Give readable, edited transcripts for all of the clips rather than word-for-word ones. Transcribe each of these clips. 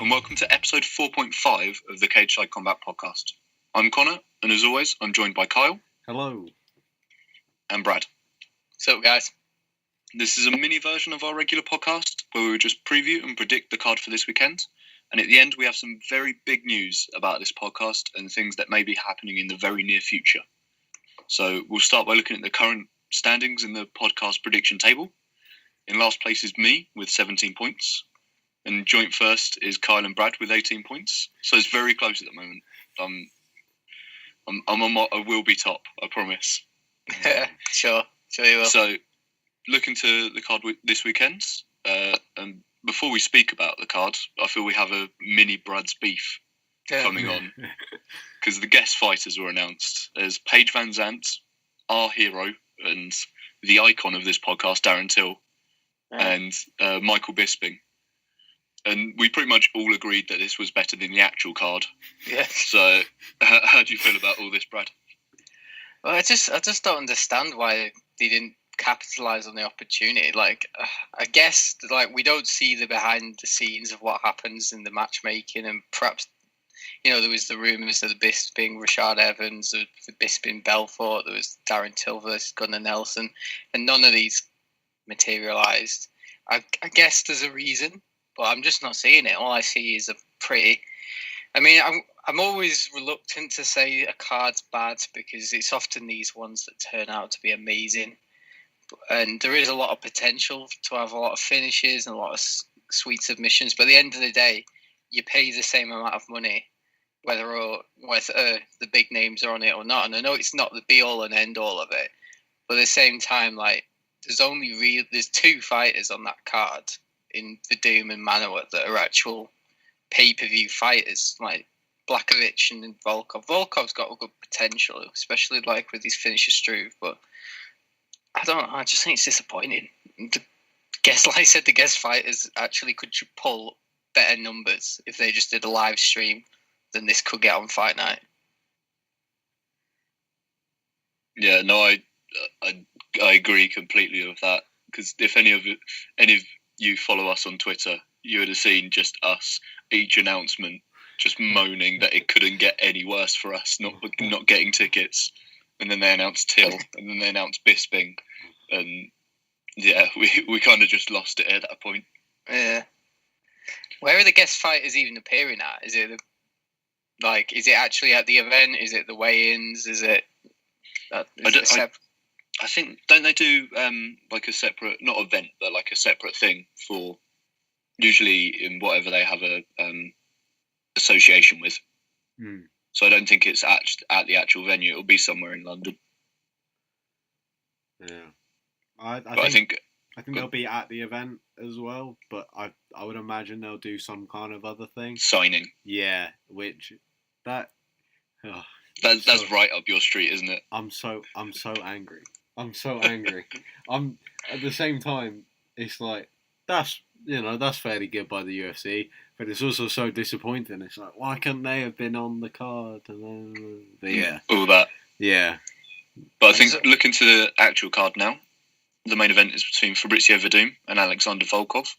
and welcome to episode 4.5 of the Cageside Combat Podcast. I'm Connor, and as always, I'm joined by Kyle. Hello. And Brad. What's up, guys? This is a mini version of our regular podcast, where we will just preview and predict the card for this weekend, and at the end we have some very big news about this podcast and things that may be happening in the very near future. So we'll start by looking at the current standings in the podcast prediction table. In last place is me with 17 points. And joint first is Kyle and Brad with 18 points. So it's very close at the moment. I will be top, I promise. Sure you will. So, looking to the card this weekend, and before we speak about the card, I feel we have a mini Brad's beef coming on. Because the guest fighters were announced. There's Paige Van Zandt, our hero, and the icon of this podcast, Aaron Till, and Michael Bisping. And we pretty much all agreed that this was better than the actual card. Yeah. So, how do you feel about all this, Brad? Well, I just don't understand why they didn't capitalise on the opportunity. Like, I guess, like, we don't see the behind the scenes of what happens in the matchmaking, and perhaps, you know, there was the rumours of the Bisping, Rashad Evans, of the Bisping Belfort, there was Darren Till versus Gunnar Nelson, and none of these materialised. I guess there's a reason, but I'm just not seeing it. All I see is a pretty... I mean, I'm always reluctant to say a card's bad because it's often these ones that turn out to be amazing. And there is a lot of potential to have a lot of finishes and a lot of sweet submissions. But at the end of the day, you pay the same amount of money, whether the big names are on it or not. And I know it's not the be-all and end-all of it. But at the same time, like, there's two fighters on that card in Verdum and Manowar that are actual pay-per-view fighters, like Blachowicz and Volkov. Volkov's got a good potential, especially like with his finisher Struve, but I don't know, I just think it's disappointing. Like I said, the guest fighters actually could pull better numbers if they just did a live stream than this could get on Fight Night. Yeah, no, I agree completely with that, because if any of you follow us on Twitter, you would have seen just us, each announcement, just moaning that it couldn't get any worse for us, not getting tickets. And then they announced Till, and then they announced Bisping. And yeah, we kind of just lost it at that point. Yeah. Where are the guest fighters even appearing at? Is it actually at the event? Is it the weigh-ins? I think, don't they do like a separate, not event, but like a separate thing for, usually in whatever they have a association with. So I don't think it's at the actual venue. It'll be somewhere in London. Yeah, I think they'll be at the event as well. But I would imagine they'll do some kind of other thing. Signing. Yeah, that's right up your street, isn't it? I'm so angry. I'm so angry. I'm at the same time. It's like that's fairly good by the UFC, but it's also so disappointing. It's like, why couldn't they have been on the card? But yeah, all that. Yeah, but I think looking to the actual card now, the main event is between Fabrizio Verdum and Alexander Volkov.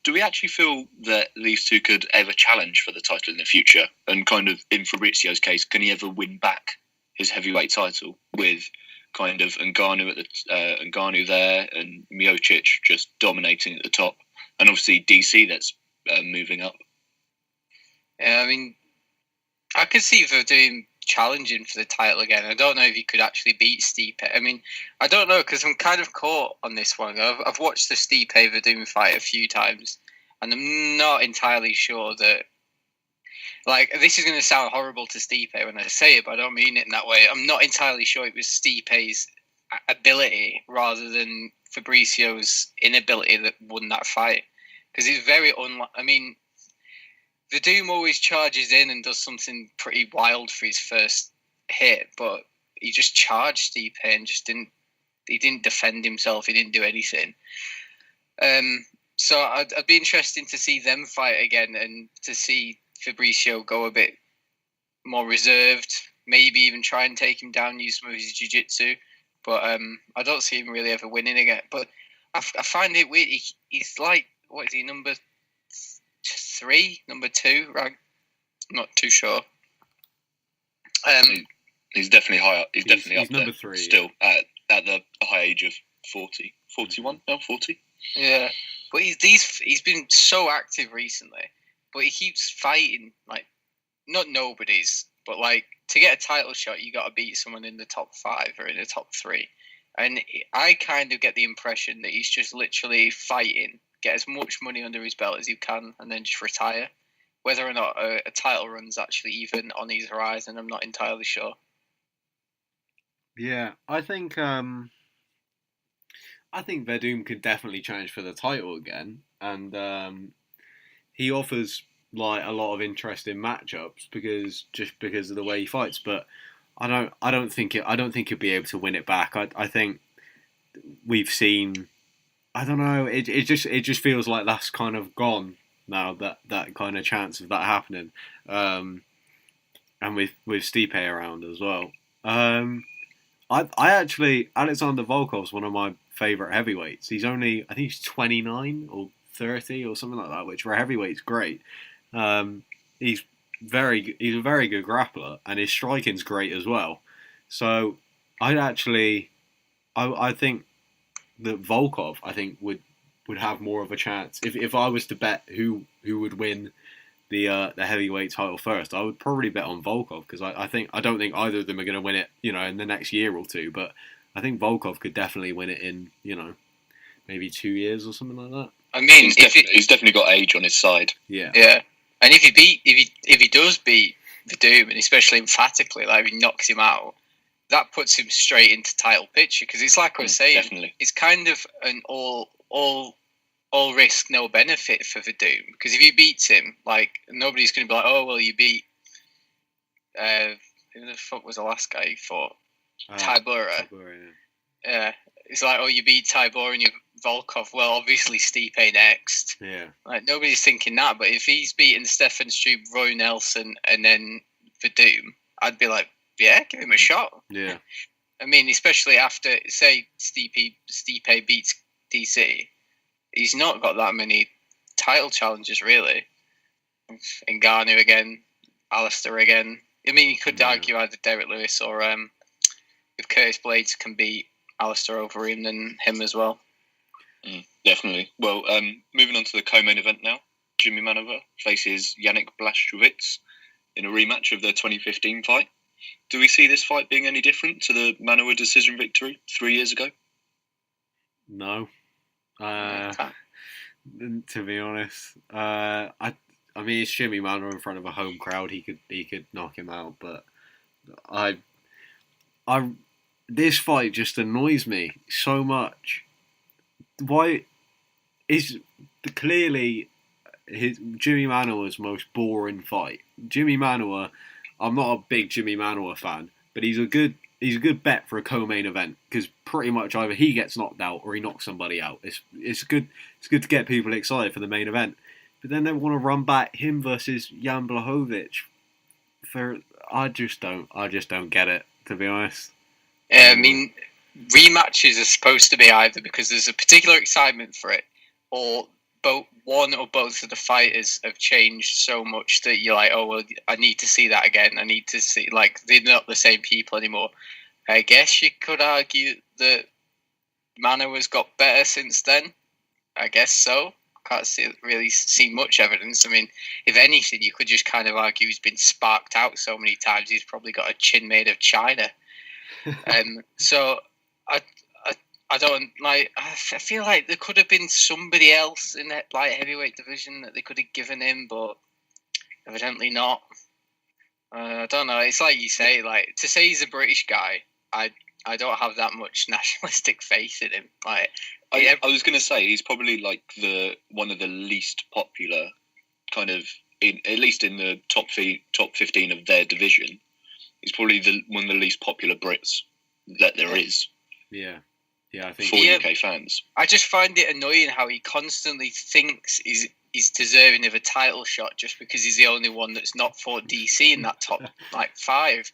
Do we actually feel that these two could ever challenge for the title in the future? And kind of in Fabrizio's case, can he ever win back his heavyweight title with kind of Ngannou there and Miocic just dominating at the top, and obviously DC that's moving up? Yeah, I mean, I could see Verdum challenging for the title again. I don't know if he could actually beat Stipe. I mean, I don't know, because I'm kind of caught on this one. I've watched the Stipe Verdum fight a few times, and I'm not entirely sure that, like, this is going to sound horrible to Stipe when I say it, but I don't mean it in that way. I'm not entirely sure it was Stipe's ability rather than Fabricio's inability that won that fight. Because it's very I mean, Verdum always charges in and does something pretty wild for his first hit, but he just charged Stipe and he didn't defend himself. He didn't do anything. So I'd be interested to see them fight again and to see Fabricio go a bit more reserved, maybe even try and take him down, use some of his jiu-jitsu. But I don't see him really ever winning again. But I find it weird. He's like, what is he, number 3, number 2, right? I'm not too sure. He's definitely high up. He's definitely up number there. 3 still at the high age of 40, 41 now, 40. Yeah, but he's been so active recently, but he keeps fighting like not nobodies, but like to get a title shot, you got to beat someone in the top 5 or in the top 3, and I kind of get the impression that he's just literally fighting, get as much money under his belt as he can, and then just retire. Whether or not a title run's actually even on his horizon, I'm not entirely sure. Yeah, I think Verdum could definitely challenge for the title again, and he offers like a lot of interesting matchups because of the way he fights. But I don't think he'll be able to win it back. I think we've seen. I don't know. It just feels like that's kind of gone now. That kind of chance of that happening, and with Stipe around as well. I actually Alexander Volkov's one of my favourite heavyweights. I think he's 29 or 30 or something like that, which for a heavyweight's great. He's a very good grappler, and his striking's great as well. So I think that Volkov would have more of a chance if I was to bet who would win the heavyweight title first. I would probably bet on Volkov because I don't think either of them are going to win it, in the next year or two. But I think Volkov could definitely win it in, maybe 2 years or something like that. I mean, he's definitely got age on his side. Yeah. And if he does beat Verdum, and especially emphatically, like if he knocks him out, that puts him straight into title picture. Because it's like I was saying, definitely. It's kind of an all risk, no benefit for Verdum. Because if he beats him, like nobody's going to be like, oh well, you beat who the fuck was the last guy he fought? Tybura. Yeah. It's like, oh, you beat Tybura and you Volkov. Well, obviously Stipe next. Yeah. Like nobody's thinking that, but if he's beaten Stefan Struve, Roy Nelson, and then Verdum, I'd be like, yeah, give him a shot. Yeah. I mean, especially after say Stipe beats DC, he's not got that many title challenges really. Ngannou again, Alistair again. I mean, you could argue either Derek Lewis or if Curtis Blades can beat Alistair Overeem, then him as well. Definitely. Well, moving on to the co-main event now. Jimmy Manuwa faces Yannick Blachowicz in a rematch of the 2015 fight. Do we see this fight being any different to the Manuwa decision victory 3 years ago? No. To be honest, I mean, it's Jimmy Manuwa in front of a home crowd. He could knock him out, but this fight just annoys me so much. Why is clearly Jimmy Manuwa's most boring fight? Jimmy Manuwa, I'm not a big Jimmy Manuwa fan, but he's a good bet for a co-main event because pretty much either he gets knocked out or he knocks somebody out. It's good to get people excited for the main event. But then they want to run back him versus Jan Blachowicz. I just don't get it, to be honest. Yeah, I mean, rematches are supposed to be either because there's a particular excitement for it, or one or both of the fighters have changed so much that you're like, oh well, I need to see that again. I need to see, like, they're not the same people anymore. I guess you could argue that Manuwa's got better since then. I guess so. Can't really see much evidence. I mean, if anything, you could just kind of argue he's been sparked out so many times. He's probably got a chin made of china. So I don't like. I feel like there could have been somebody else in that light heavyweight division that they could have given him, but evidently not. I don't know. It's like you say, like to say he's a British guy. I don't have that much nationalistic faith in him. Like, I was going to say he's probably like one of the least popular, kind of at least in the top 15 of their division. He's probably one of the least popular Brits that there is. Yeah, I think for UK fans. I just find it annoying how he constantly thinks he's deserving of a title shot just because he's the only one that's not fought DC in that top like 5.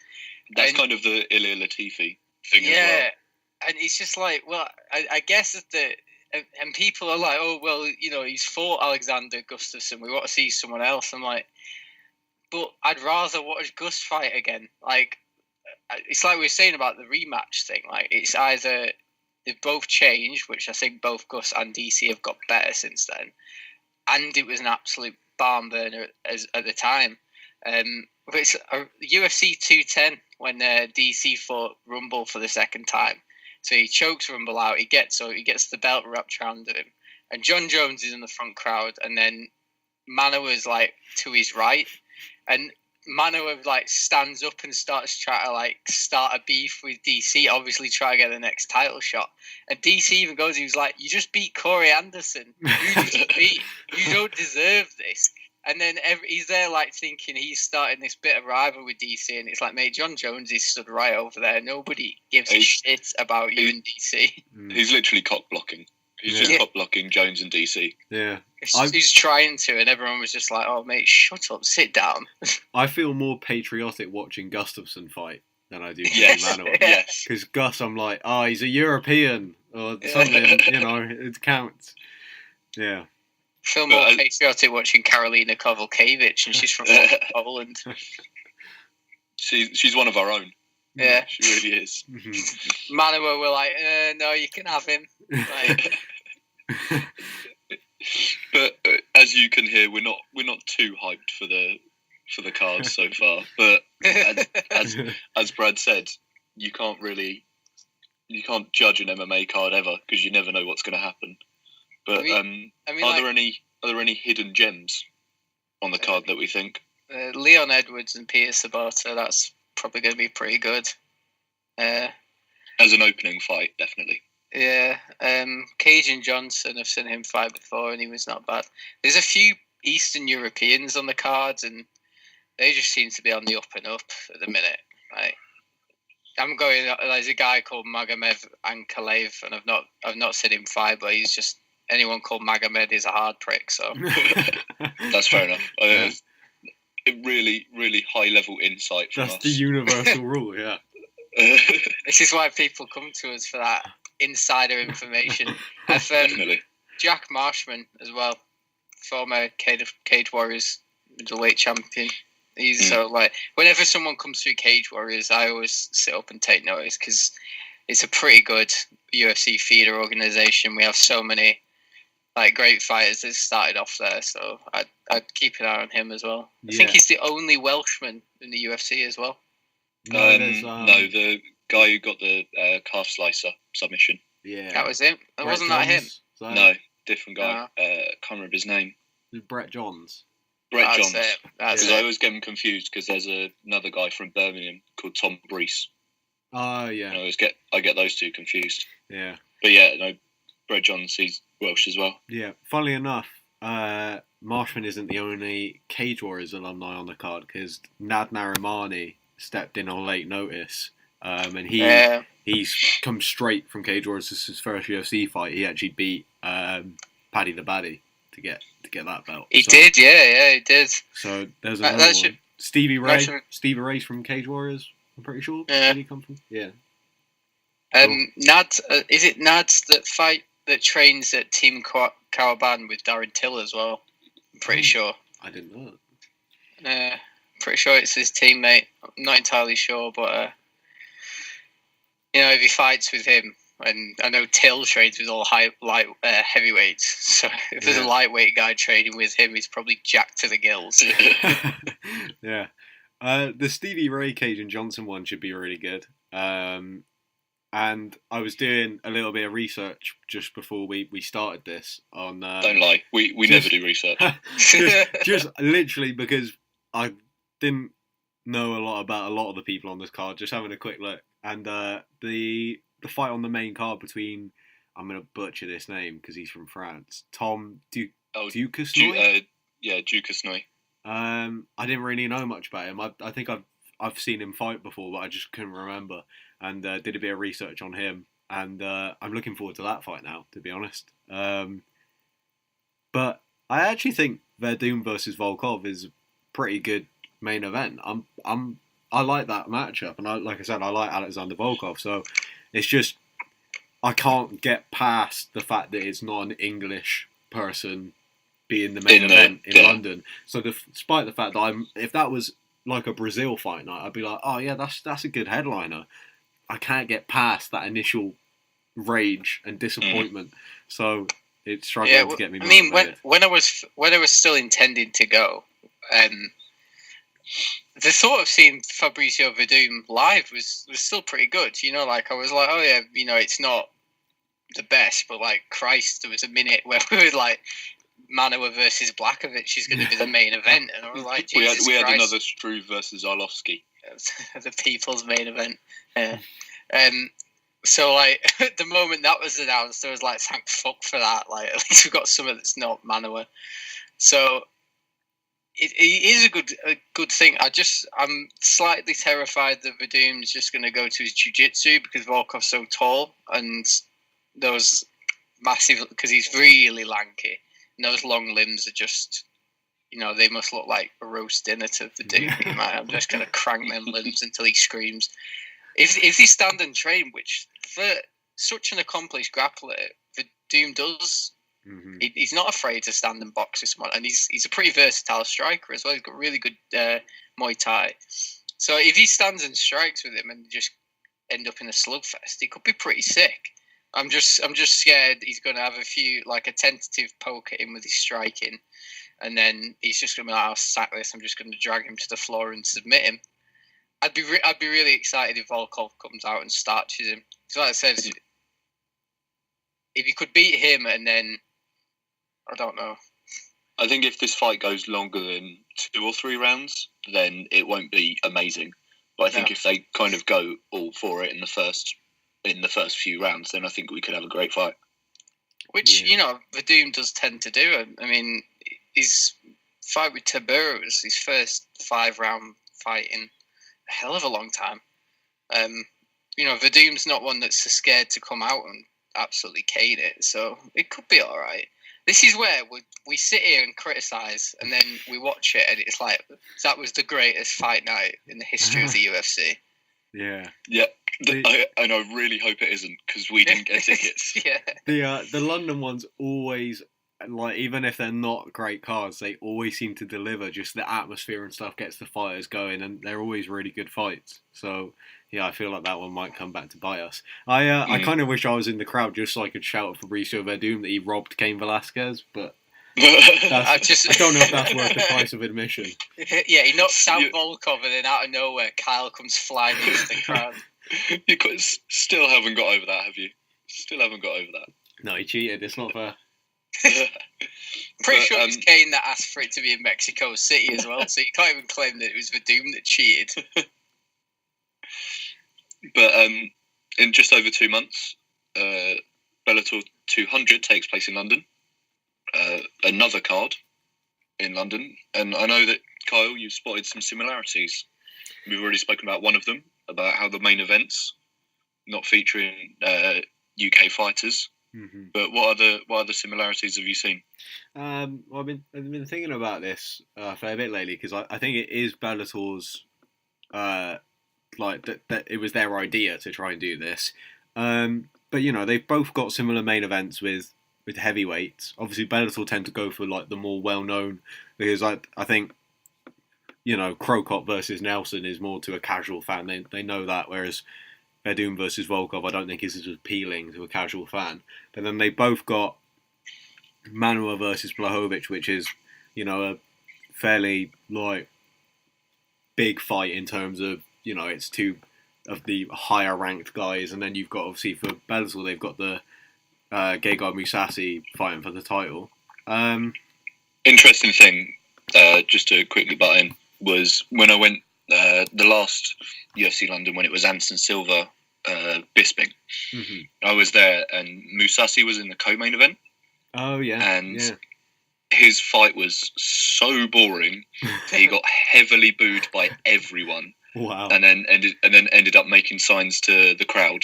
That's kind of the Ilir Latifi thing as well. And it's just like, well, I guess that and people are like, oh well, he's fought Alexander Gustafsson. We want to see someone else. I'm like, but I'd rather watch Gus fight again. Like, it's like we were saying about the rematch thing. Like, it's either they've both changed, which I think both Gus and DC have got better since then, and it was an absolute barn burner at the time. But it's UFC 210 when DC fought Rumble for the second time. So he chokes Rumble out. He gets the belt wrapped around him, and John Jones is in the front crowd, and then Manoa's like to his right, and Manoa like stands up and starts trying to like start a beef with DC, obviously try to get the next title shot. And DC even goes, he was like, "You just beat Corey Anderson. You don't deserve this." And then he's there like thinking he's starting this bit of rivalry with DC, and it's like, mate, John Jones is stood right over there. Nobody gives a shit about you and DC. He's literally cock blocking. He's just cock blocking Jones and DC. Yeah. He's trying to, and everyone was just like, oh, mate, shut up, sit down. I feel more patriotic watching Gustafsson fight than I do Manoa. Yes. Because Gus, I'm like, he's a European or something, it counts. Yeah. I feel more patriotic watching Karolina Kowalkiewicz, and she's from Poland. She's one of our own. Yeah, she really is. Manoa were like, no, you can have him. Like, but as you can hear, we're not too hyped for the cards so far. But as Brad said, you can't judge an MMA card ever because you never know what's going to happen. But are there any hidden gems on the card that we think? Leon Edwards and Peter Sabata, that's probably going to be pretty good. As an opening fight, definitely. Yeah. Cajun Johnson, I've seen him fight before and he was not bad. There's a few Eastern Europeans on the cards and they just seem to be on the up and up at the minute. Like, there's a guy called Magomed Ankalaev, and I've not seen him fight, but he's just, anyone called Magomed is a hard prick, so. That's fair enough. Really, really high level insight from us. That's the universal rule, yeah. This is why people come to us for that insider information. Definitely. Jack Marshman as well, former Cage Warriors middleweight champion. He's so like, whenever someone comes through Cage Warriors, I always sit up and take notice because it's a pretty good UFC feeder organisation. We have so many like great fighters that started off there, so I'd keep an eye on him as well. I think he's the only Welshman in the UFC as well. No, the guy who got the calf slicer submission. Yeah, that was him. Wasn't that him? No, different guy. Can't remember his name. Brett Johns. Brett Johns. Because I always get him confused because there's another guy from Birmingham called Tom Brees. Oh yeah. I get those two confused. Yeah. But yeah, no, Brett Johns, he's Welsh as well. Yeah. Funnily enough, Marshman isn't the only Cage Warriors alumni on the card because Nad Narimani stepped in on late notice, and he's come straight from Cage Warriors. This is his first UFC fight. He actually beat Paddy the Baddy to get that belt. He did. So there's another one. Stevie Ray's from Cage Warriors. I'm pretty sure. Yeah. Where did he come from? Yeah. Nad, is it Nad's that trains at Team Caravan with Darren Till as well? I'm pretty sure. I didn't know that. Pretty sure it's his teammate. I'm not entirely sure, but if he fights with him, and I know Till trains with all heavyweights, so if there's a lightweight guy training with him, he's probably jacked to the gills. Yeah. The Stevie Ray Cajun Johnson one should be really good. And I was doing a little bit of research just before we started this on. Don't lie, we never do research. just literally because I didn't know a lot about a lot of the people on this card. Just having a quick look, and the fight on the main card between, I'm gonna butcher this name because he's from France, Tom Duquesnoy. Duquesnoy. I didn't really know much about him. I think I've seen him fight before, but I just couldn't remember. And did a bit of research on him, and I'm looking forward to that fight now, to be honest. But I actually think Verdum versus Volkov is a pretty good main event. I like that matchup, and like I said, I like Alexander Volkov. So it's just I can't get past the fact that it's not an English person being the main event in London. So despite the fact that if that was like a Brazil fight night, I'd be like, oh yeah, that's a good headliner. I can't get past that initial rage and disappointment. So it's struggling to get me motivated. I mean, when I was still intending to go, the thought of seeing Fabricio Verdum live was still pretty good. You know, like I was like, oh yeah, you know, it's not the best, but like Christ, there was a minute where we were like, Manoa versus Blachowicz is going to be the main event, and I was like, Jesus we had Christ. another Struve versus Arlovski. The people's main event. Yeah. So like the moment that was announced, I was like, thank fuck for that. Like at least we've got someone that's not Manoa. So it is a good thing. I'm slightly terrified that Verdum's just going to go to his jiu-jitsu because Volkov's so tall and those massive, because he's really lanky. And those long limbs are just, you know, they must look like a roast dinner to Verdum. I'm just going to crank them limbs until he screams. If he stand and train, which for such an accomplished grappler, Verdum does. Mm-hmm. He's not afraid to stand and box with someone, and he's a pretty versatile striker as well. He's got really good Muay Thai. So if he stands and strikes with him and just end up in a slugfest, he could be pretty sick. I'm just scared he's going to have a tentative poke at him with his striking, and then he's just going to be like, I'll sack this. I'm just going to drag him to the floor and submit him. I'd be really excited if Volkov comes out and starches him. So like I said, if you could beat him and then, I don't know. I think if this fight goes longer than 2 or 3 rounds, then it won't be amazing. But I think if they kind of go all for it in the first few rounds, then I think we could have a great fight. Which, you know, Verdum does tend to do. I mean, his fight with Tabura was his first 5-round fight in a hell of a long time. You know, Verdum's not one that's so scared to come out and absolutely cane it, so it could be all right. This is where we sit here and criticise, and then we watch it, and it's like, that was the greatest fight night in the history of the UFC. Yeah. Yeah. And I really hope it isn't, because we didn't get tickets. Yeah. The London ones always, like, even if they're not great cards, they always seem to deliver. Just the atmosphere and stuff gets the fighters going, and they're always really good fights. So, yeah, I feel like that one might come back to bite us. I kind of wish I was in the crowd just so I could shout at Fabricio Verdum that he robbed Cain Velasquez, but I don't know if that's worth the price of admission. Yeah, he knocks out Volkov, and then out of nowhere, Kyle comes flying into the crowd. You still haven't got over that, have you? Still haven't got over that. No, he cheated. It's not fair. Pretty sure it's Kane that asked for it to be in Mexico City as well, so you can't even claim that it was Verdum that cheated. But in just over 2 months, Bellator 200 takes place in London. Another card in London, and I know that, Kyle, you've spotted some similarities. We've already spoken about one of them, about how the main events not featuring UK fighters. Mm-hmm. But what other similarities have you seen? Well, I've been thinking about this a fair bit lately, because I think it is Bellator's that it was their idea to try and do this. But you know, they've both got similar main events with heavyweights. Obviously, Bellator tend to go for like the more well known, because I think, you know, Krokop versus Nelson is more to a casual fan. They know that, whereas Verdum versus Volkov, I don't think is as appealing to a casual fan. But then they both got Manoa versus Blachowicz, which is, you know, a fairly like big fight in terms of, you know, it's two of the higher ranked guys, and then you've got, obviously, for Bellator, they've got the Gegard Mousasi fighting for the title. Interesting thing, just to quickly butt in, was when I went the last UFC London, when it was Anderson Silva Bisping. Mm-hmm. I was there, and Mousasi was in the co-main event. Oh yeah, and his fight was so boring. He got heavily booed by everyone. Wow. And then ended up making signs to the crowd,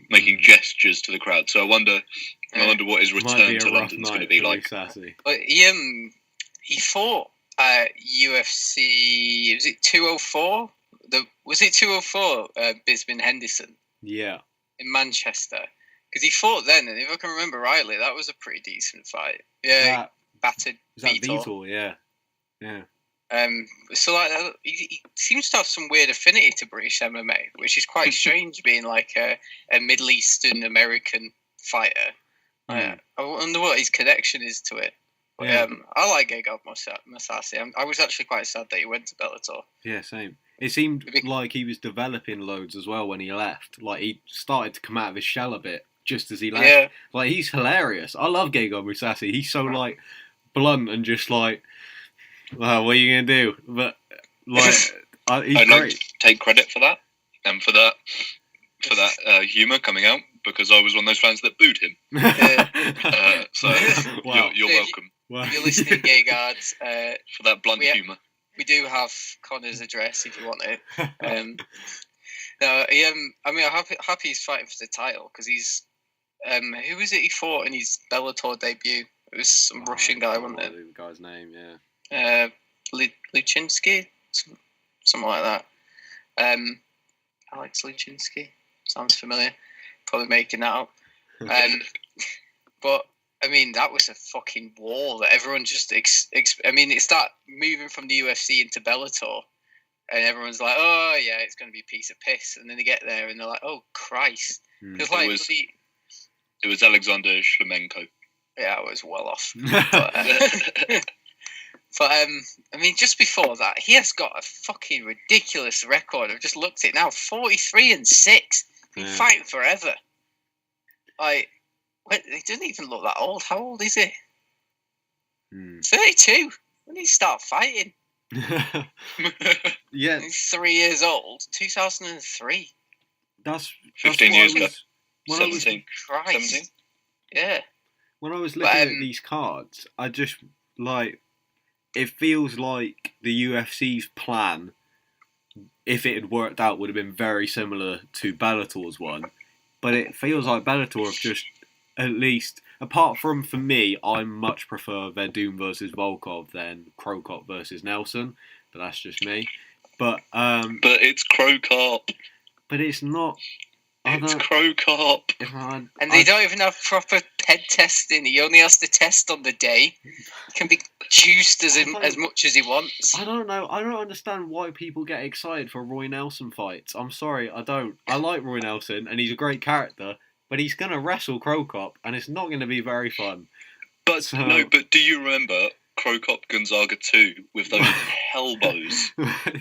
making gestures to the crowd. So I wonder what his return to London is going to be like. But he fought UFC. Was it 204? Was it 204? Bisman Henderson. Yeah. In Manchester. Because he fought then, and if I can remember rightly, that was a pretty decent fight. Yeah, battered Vitor. Vitor? Yeah. So like he seems to have some weird affinity to British MMA, which is quite strange, being like a Middle Eastern American fighter. I wonder what his connection is to it. But, I like Gegard Mousasi. I was actually quite sad that he went to Bellator. Yeah, same. It seemed like he was developing loads as well when he left. Like, he started to come out of his shell a bit just as he left. Yeah. Like, he's hilarious. I love Gegard Mousasi. He's so, like, blunt and just like, well, what are you going to do? But, like, he's I'd great. like to take credit for that and for that humour coming out, because I was one of those fans that booed him. So Wow. you're welcome. Wow. If you're listening, Gegard, For that blunt humour. we do have Connor's address if you want it. No, I'm happy he's fighting for the title, because he's who was it he fought in his Bellator debut? It was some Russian guy, wasn't it? The guy's name, Luchinsky, something like that. Alex Luchinsky, sounds familiar. Probably making that up. But I mean, that was a fucking wall that everyone just. I mean, it started moving from the UFC into Bellator, and everyone's like, "Oh yeah, it's going to be a piece of piss," and then they get there and they're like, "Oh Christ!" It's like it was Alexander Shlemenko. Yeah, I was well off. But I mean, just before that, he has got a fucking ridiculous record. I've just looked at it now, 43-6. Been fighting forever. Like, he doesn't even look that old. How old is he? 32. When did he start fighting? Yeah. He's 3 years old. 2003. That's 15 years ago. 17. Christ. 17? Yeah. When I was looking at these cards, I just, like, it feels like the UFC's plan, if it had worked out, would have been very similar to Bellator's one. But it feels like Bellator have just, at least, apart from, for me, I much prefer Verdum versus Volkov than Krokop versus Nelson. But that's just me. But it's Krokop. But it's not. It's Krokop. And they don't even have proper head testing. He only has to test on the day. He can be juiced as much as he wants. I don't know. I don't understand why people get excited for Roy Nelson fights. I'm sorry, I don't. I like Roy Nelson, and he's a great character, but he's going to wrestle Krokop, and it's not going to be very fun. But do you remember Krokop Gonzaga 2 with those elbows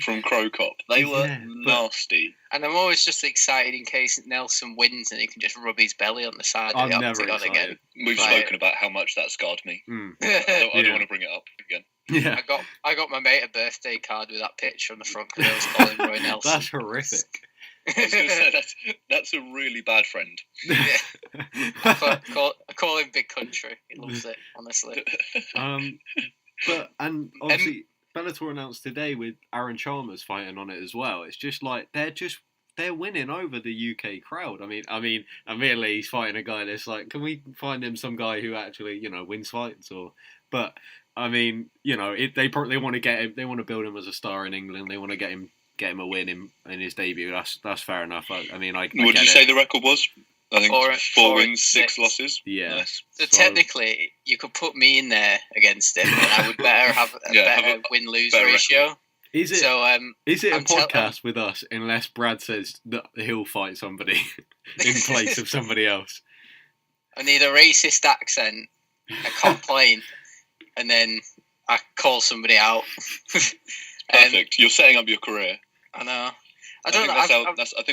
from Krokop? They were nasty. And I'm always just excited in case Nelson wins and he can just rub his belly on the side of the octagon again. We've spoken about how much that scarred me. I don't want to bring it up again. Yeah. I got my mate a birthday card with that picture on the front because I was calling Roy Nelson. That's horrific. I was going to say, that's a really bad friend. Yeah. I call him Big Country. He loves it, honestly. But obviously Bellator announced today with Aaron Chalmers fighting on it as well. It's just like they're winning over the UK crowd. I mean, admittedly he's fighting a guy that's like, can we find him some guy who actually, wins fights? But I mean, they want to get him. They want to build him as a star in England. They want to get him a win in his debut. That's fair enough. I what did you say the record was? I think 4 wins, 6 losses. Yeah. Nice. So technically, you could put me in there against him, and I would better have a better win-lose ratio. Record. Is it a podcast with us unless Brad says that he'll fight somebody in place of somebody else? I need a racist accent, a complaint, and then I call somebody out. Perfect. You're setting up your career. I know. I think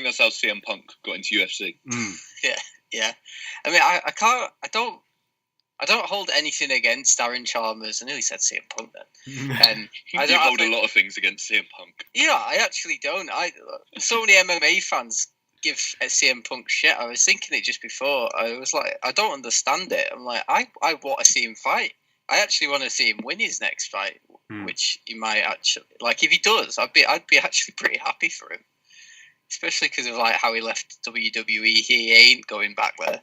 that's how CM Punk got into UFC. Yeah. I mean, I don't hold anything against Aaron Chalmers. I nearly said CM Punk then. I don't hold a lot of things against CM Punk. Yeah, I actually don't. So many MMA fans give CM Punk shit. I was thinking it just before. I was like, I don't understand it. I'm like, I want to see him fight. I actually want to see him win his next fight, which he might actually like. If he does, I'd be actually pretty happy for him. Especially because of like how he left WWE, he ain't going back there.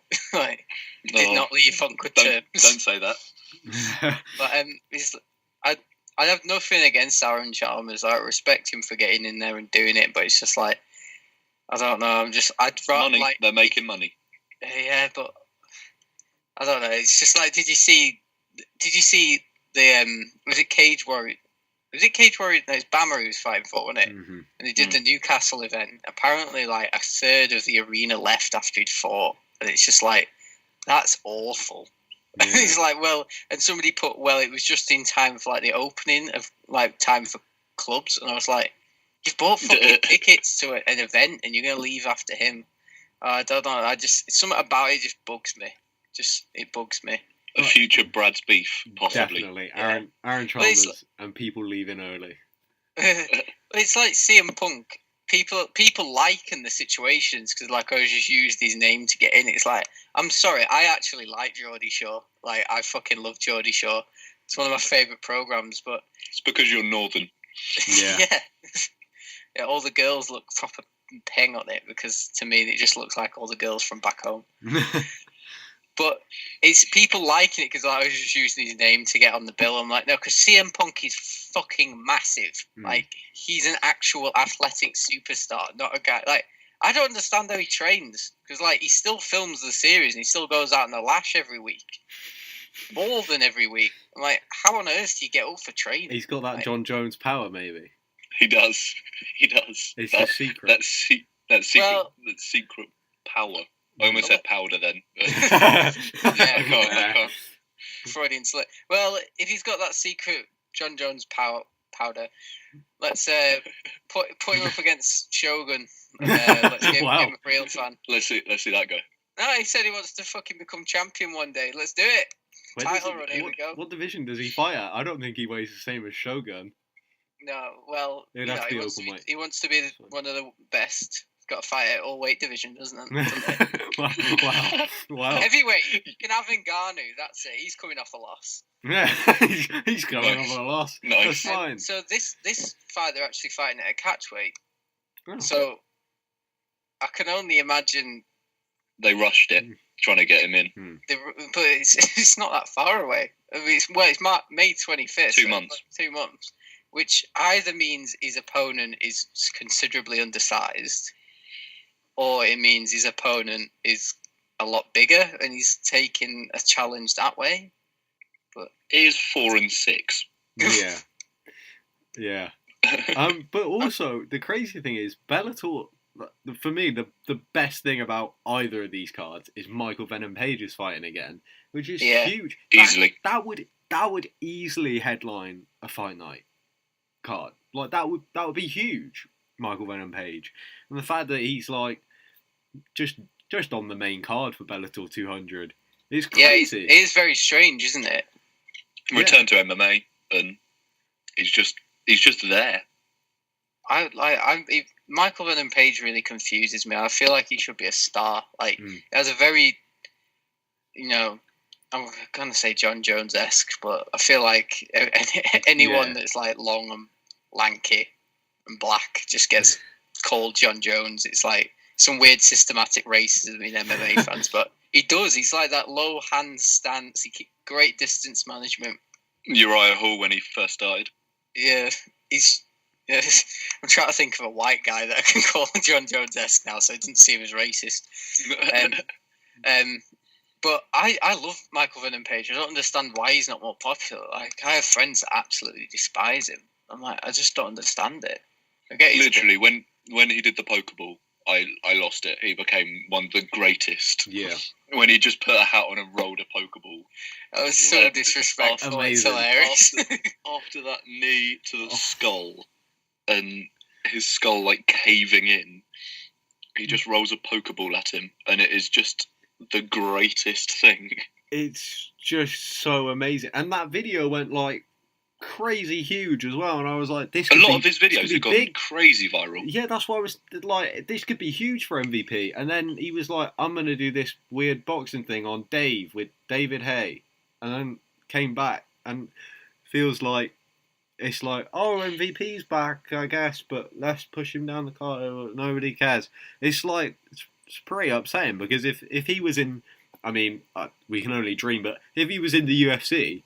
Did not leave on good terms. Don't say that. But I have nothing against Aaron Chalmers. I respect him for getting in there and doing it, but it's just like I don't know. I'd rather money. They're making money. Yeah, but I don't know. It's just like, did you see the was it Cage Warrior? Was it Cage Warrior? No, it's Bama who was fighting for, wasn't it? Mm-hmm. And they did the Newcastle event. Apparently, like, a third of the arena left after he'd fought, and it's just like, that's awful. Yeah. It's like, well, and somebody put, well, it was just in time for like the opening of like time for clubs, and I was like, you've bought fucking tickets to an event, and you're gonna leave after him. I don't know. Something about it just bugs me. It bugs me. A future Brad's beef, possibly. Definitely. Aaron Chalmers and people leaving early. It's like CM Punk. People liken the situations because, like, I just used his name to get in. It's like, I'm sorry, I actually like Geordie Shore. Like, I fucking love Geordie Shore. It's one of my favourite programmes, but... It's because you're northern. Yeah. Yeah, all the girls look proper peng on it because, to me, it just looks like all the girls from back home. But it's people liking it because I was just using his name to get on the bill. I'm like, no, because CM Punk is fucking massive. Like, he's an actual athletic superstar, not a guy. Like, I don't understand how he trains because, like, he still films the series and he still goes out in the lash every week, more than every week. I'm like, how on earth do you get up for training? He's got that like, John Jones power, maybe. He does. It's a secret. That secret power. I almost said powder then. But I can't. Freudian slip. Well, if he's got that secret John Jones powder, let's put him up against Shogun. Let's give him a real fan. Let's see that go. No, he said he wants to fucking become champion one day. Let's do it. Title run, here we go. What division does he fight at? I don't think he weighs the same as Shogun. No, well, he wants to be one of the best. Got to fight at all weight division, doesn't it? Wow. Heavyweight. You can have Ngannou. That's it. He's coming off a loss. Yeah, he's coming off a loss. Nice. That's fine. So this fight, they're actually fighting at a catchweight. Oh. So I can only imagine they rushed it, trying to get him in. But it's not that far away. I mean, it's May 25th. 2 months. 2 months, which either means his opponent is considerably undersized, or it means his opponent is a lot bigger and he's taking a challenge that way. But he is 4-6. Yeah. But also the crazy thing is Bellator. For me, the best thing about either of these cards is Michael Venom Page is fighting again, which is huge. Easily, that would easily headline a fight night card. Like that would be huge. Michael Venom Page, and the fact that he's like just on the main card for Bellator 200 is crazy. Yeah, it is very strange, isn't it? Return to MMA, and he's just there. Michael Venom Page really confuses me. I feel like he should be a star. Like, he has a very, I'm gonna say John Jones-esque, but I feel like anyone that's like long and lanky and black just gets called John Jones. It's like some weird systematic racism in MMA fans, but he does. He's like that low hand stance. He keeps great distance management. Uriah Hall when he first started. Yeah, I'm trying to think of a white guy that I can call John Jones-esque now, so it doesn't seem as racist. But I love Michael Venom Page. I don't understand why he's not more popular. Like, I have friends that absolutely despise him. I'm like, I just don't understand it. I get literally when he did the Pokeball, I lost it. He became one of the greatest. Yeah. When he just put a hat on and rolled a Pokeball. That was so disrespectful. It's hilarious. After that knee to the skull and his skull like caving in, he just rolls a Pokeball at him, and it is just the greatest thing. It's just so amazing. And that video went like crazy huge as well, and I was like, this could a lot of his videos have gone big. Crazy viral. Yeah, that's why I was like, this could be huge for MVP. And then he was like, I'm gonna do this weird boxing thing on Dave with David Hay, and then came back and feels like it's like, oh, MVP's back, I guess, but let's push him down the card. Nobody cares. It's like, it's pretty upsetting, because if he was in, I mean, we can only dream, but if he was in the UFC,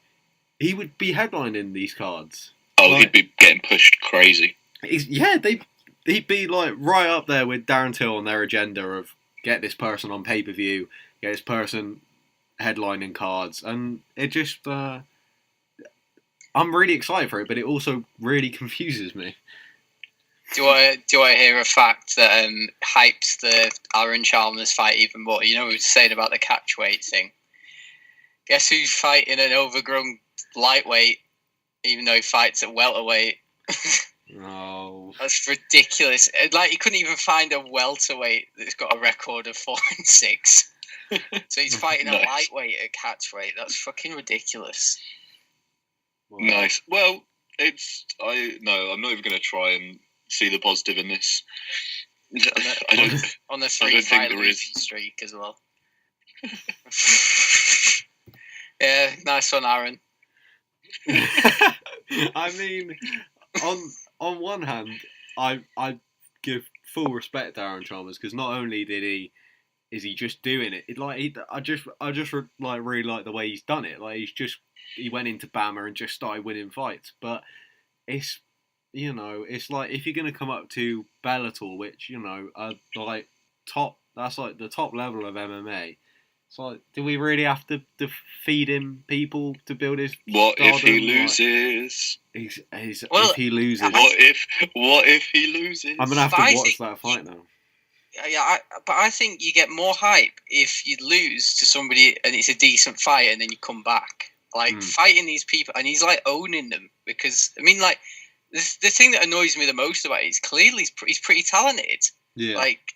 he would be headlining these cards. Oh, like, he'd be getting pushed crazy. He'd be like right up there with Darren Till on their agenda of get this person on pay-per-view, get this person headlining cards, and it just I'm really excited for it, but it also really confuses me. Do I hear a fact that hypes the Aaron Chalmers fight even more? You know, we were saying about the catchweight thing. Guess who's fighting an overgrown lightweight, even though he fights at welterweight? Oh, That's ridiculous. Like, he couldn't even find a welterweight that's got a record of 4-6. So he's fighting a lightweight at catchweight. That's fucking ridiculous. Nice. Well, I'm not even going to try and see the positive in this. On the 3-fight losing streak as well. Yeah, nice one, Aaron. I mean, on one hand, I give full respect to Aaron Chalmers, because not only is he just doing it, I just really like the way he's done it. Like, he went into Bama and just started winning fights. But it's, it's like, if you're gonna come up to Bellator, which are like that's like the top level of MMA. It's like, do we really have to feed him people to build his? What if he loses? If he loses, what if he loses? I'm gonna have to watch that fight now. Yeah, but I think you get more hype if you lose to somebody and it's a decent fight, and then you come back. Like, fighting these people, and he's like owning them, because I mean, like, the thing that annoys me the most about it is clearly he's pretty talented. Yeah, like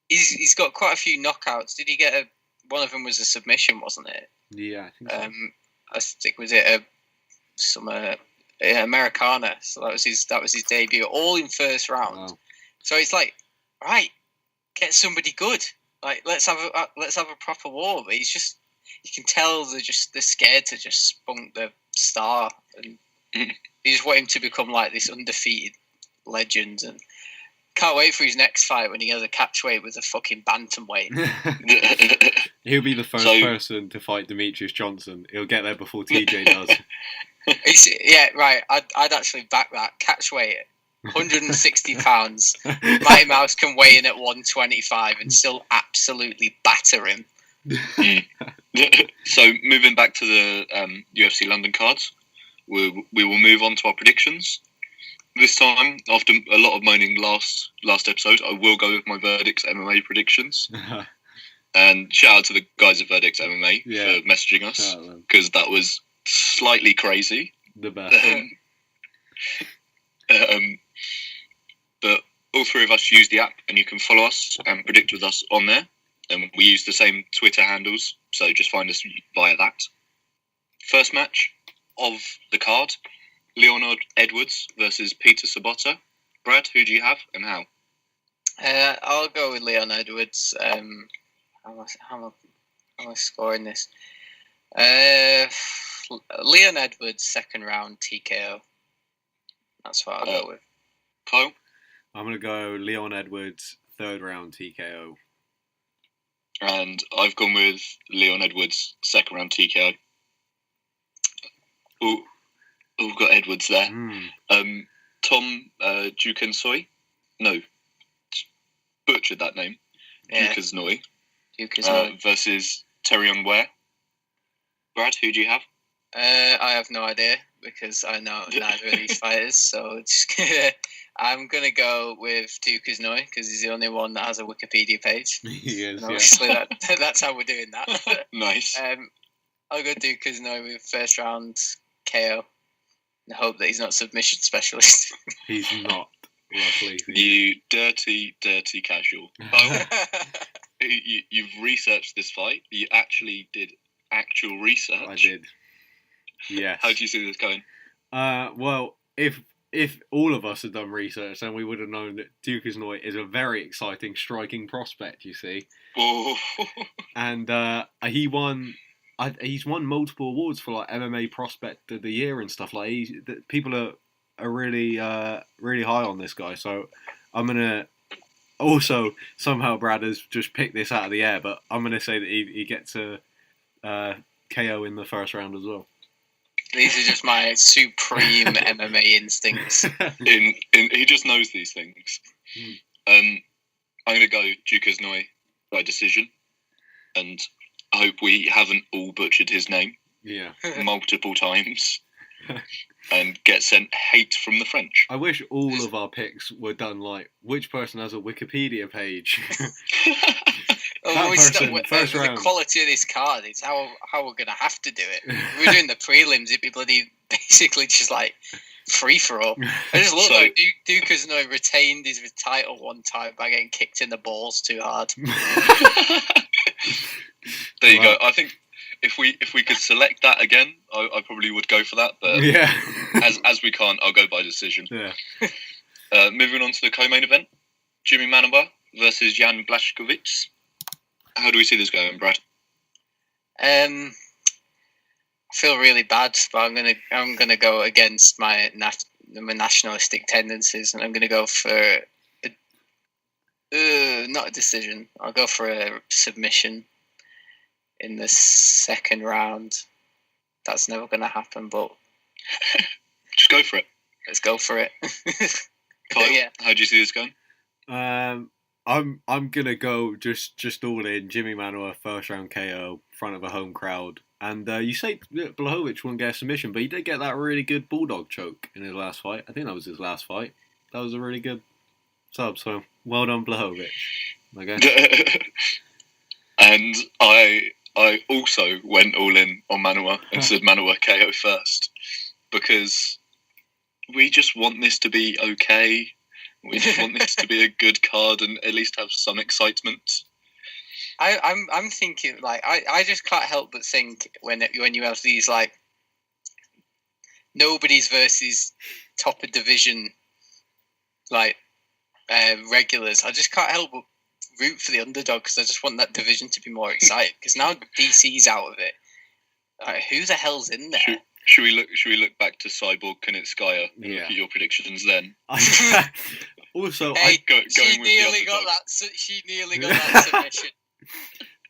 he's got quite a few knockouts. Did he get one of them was a submission, wasn't it? Yeah, I think so. I think was it some Americana. So that was his debut, all in first round. Wow. So it's like, right, get somebody good. Like, let's have a proper war. But he's just, you can tell they're scared to just spunk the star, and you just want him to become like this undefeated legend. And can't wait for his next fight when he has a catchweight with a fucking bantamweight. He'll be the first person to fight Demetrius Johnson. He'll get there before TJ does. Yeah, right. I'd actually back that. Catchweight, 160 pounds. Mighty Mouse can weigh in at 125 and still absolutely batter him. So, moving back to the UFC London cards, we will move on to our predictions. This time, after a lot of moaning last episode, I will go with my Verdicts MMA predictions. And shout out to the guys at Verdicts MMA for messaging us, because that was slightly crazy. The best. But all three of us use the app, and you can follow us and predict with us on there. And we use the same Twitter handles, so just find us via that. First match of the card, Leonard Edwards versus Peter Sobotta. Brad, who do you have and how? I'll go with Leon Edwards. How am I scoring this? Leon Edwards, second round TKO. That's what I'll go with. Kyle? I'm going to go Leon Edwards, third round TKO. And I've gone with Leon Edwards, second round TKO. Oh, we've got Edwards there. Tom Dukensoy? No. Butchered that name. Yeah. Dukensoy. Versus Terrion Ware. Brad, who do you have? I have no idea, because I know neither of these fighters. So I'm going to go with Dukensoy, because he's the only one that has a Wikipedia page. He is, obviously, that's how we're doing that. Nice. I'll go Dukensoy with first round KO. And hope that he's not submission specialist. He's not, luckily. You dirty casual. Oh, you've researched this fight. You actually did actual research. I did. Yes. How do you see this going? Well, if all of us had done research, then we would have known that Dukensoy is a very exciting striking prospect, you see. Oh. And he's won multiple awards for like MMA Prospect of the Year and stuff. Like, people are really high on this guy. So I'm gonna also, somehow Brad has just picked this out of the air, but I'm gonna say that he gets a KO in the first round as well. These are just my supreme MMA instincts. He just knows these things. I'm going to go Dukensoy by decision. and I hope we haven't all butchered his name Yeah. multiple times and get sent hate from the French. I wish all of our picks were done like which person has a Wikipedia page. Oh, first the round. quality of this card, it's how we're going to have to do it. If we were doing the prelims, it'd be bloody basically just like free for all. I just look like Duke has retained his title one time by getting kicked in the balls too hard. There you go. I think if we could select that again, I probably would go for that. But yeah, as we can't, I'll go by decision. Yeah. Moving on to the co-main event, Jimmy Manuwa versus Jan Blachowicz. How do we see this going, Brad? I feel really bad, but I'm gonna go against my nationalistic tendencies, and I'm gonna go for not a decision. I'll go for a submission in the second round. That's never gonna happen, but just go for it. Let's go for it. Kyle, Yeah. How do you see this going? I'm gonna go just all in. Jimmy Manuwa first round KO, front of a home crowd. And you say Blachowicz won't get a submission, but he did get that really good bulldog choke in his last fight. I think that was his last fight. That was a really good sub. So well done, Blachowicz. Okay. And I also went all in on Manuwa and said Manuwa KO first because we just want this to be okay. We just want this to be a good card and at least have some excitement. I'm thinking like I just can't help but think when you have these like nobody's versus top of division like regulars. I just can't help but root for the underdog because I just want that division to be more exciting. Because now DC's out of it, like, who the hell's in there? Should we look back to Cyborg Kunitskaya and look at your predictions then? Also, hey, she nearly got that submission.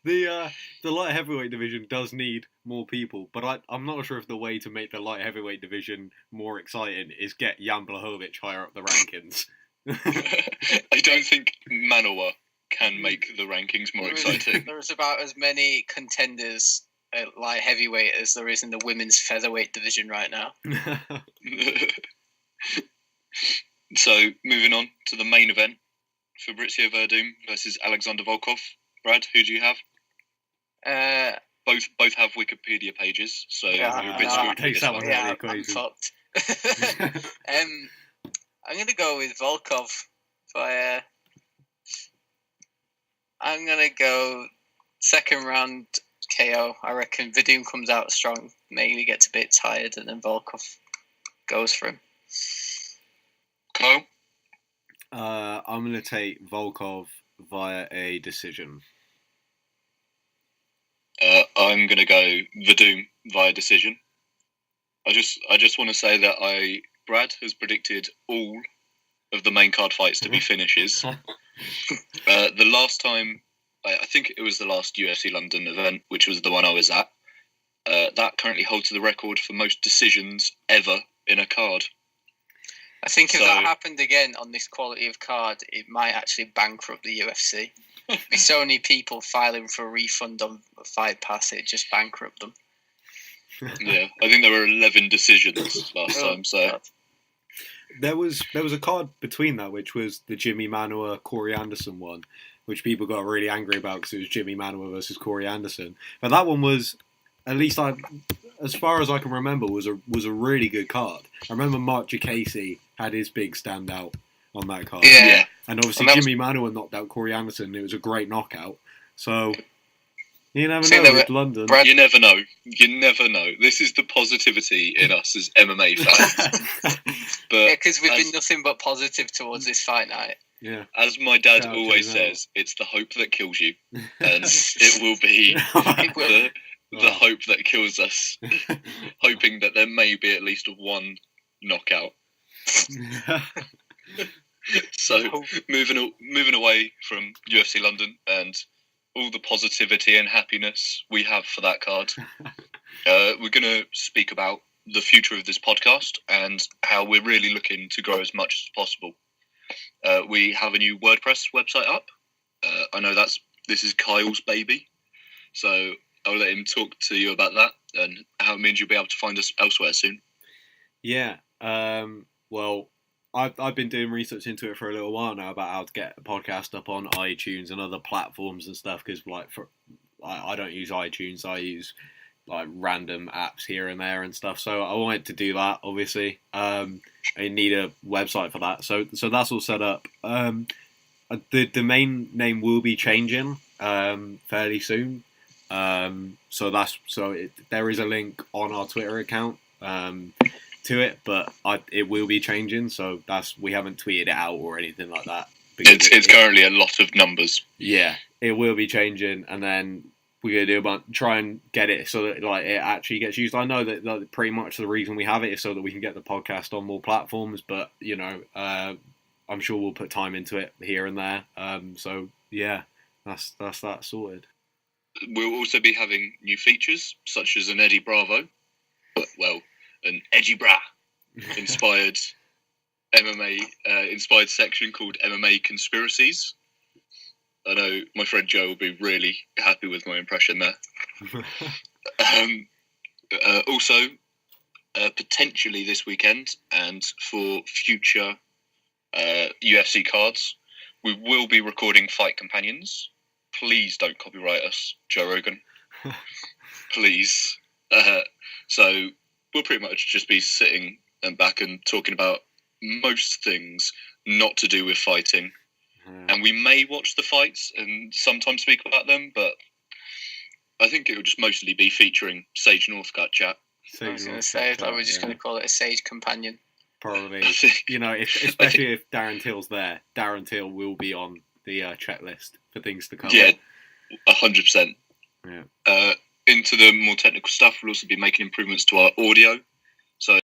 The light heavyweight division does need more people, but I'm not sure if the way to make the light heavyweight division more exciting is get Jan Blachowicz higher up the rankings. I don't think Manuwa can make the rankings more exciting. There's about as many contenders at light heavyweight as there is in the women's featherweight division right now. So, moving on to the main event, Fabrizio Verdum versus Alexander Volkov. Brad, who do you have? Both have Wikipedia pages, so you're a bit screwed. Takes that one out of the I'm equation. fucked. I'm going to go with Volkov. I'm going to go second round KO. I reckon Verdum comes out strong, maybe gets a bit tired, and then Volkov goes for him. Kyle? I'm going to take Volkov via a decision. I'm going to go Verdum via decision. I just want to say that Brad has predicted all of the main card fights to be finishes. The last time, I think it was the last UFC London event, which was the one I was at, that currently holds the record for most decisions ever in a card. I think if that happened again on this quality of card, it might actually bankrupt the UFC. There's so many people filing for a refund on Fight Pass, it just bankrupt them. Yeah, I think there were 11 decisions last time. So God. There was a card between that, which was the Jimmy Manuwa Corey Anderson one, which people got really angry about because it was Jimmy Manuwa versus Corey Anderson. But that one was, at least as far as I can remember, was a really good card. I remember Mark Jacasey had his big standout on that card. Yeah. And obviously Jimmy Manuwa knocked out Corey Anderson. It was a great knockout. So you never know with London. Brad, you never know. You never know. This is the positivity in us as MMA fans. But because we've been nothing but positive towards this fight night. Yeah. As my dad always says, it's the hope that kills you. And it will be the hope that kills us. Hoping that there may be at least one knockout. So, moving away from UFC London and all the positivity and happiness we have for that card, we're going to speak about the future of this podcast and how we're really looking to grow as much as possible. We have a new WordPress website up. I know this is Kyle's baby. So I'll let him talk to you about that and how it means you'll be able to find us elsewhere soon. Yeah. Well, I've been doing research into it for a little while now about how to get a podcast up on iTunes and other platforms and stuff. Because I don't use iTunes. I use like random apps here and there and stuff. So I wanted to do that. Obviously, I need a website for that. So that's all set up. The domain name will be changing fairly soon. There is a link on our Twitter account to it, but it will be changing. So we haven't tweeted it out or anything like that. It's currently a lot of numbers. Yeah, it will be changing, and then we're gonna try and get it so that like it actually gets used. I know that pretty much the reason we have it is so that we can get the podcast on more platforms, but you know, I'm sure we'll put time into it here and there. So yeah, that's that sorted. We'll also be having new features such as an Eddie Bravo, an Edgy Bra inspired MMA inspired section called MMA Conspiracies. I know my friend Joe will be really happy with my impression there. Also, potentially this weekend and for future UFC cards, we will be recording Fight Companions. Please don't copyright us, Joe Rogan. Please. So we'll pretty much just be sitting back and talking about most things not to do with fighting. And we may watch the fights and sometimes speak about them, but I think it will just mostly be featuring Sage Northcutt chat. I was going to say, we're just going to call it a Sage Companion. Probably. You know, especially if Darren Till's there, Darren Till will be on the checklist for things to cover. Yeah, 100%. Yeah. Into the more technical stuff, we'll also be making improvements to our audio.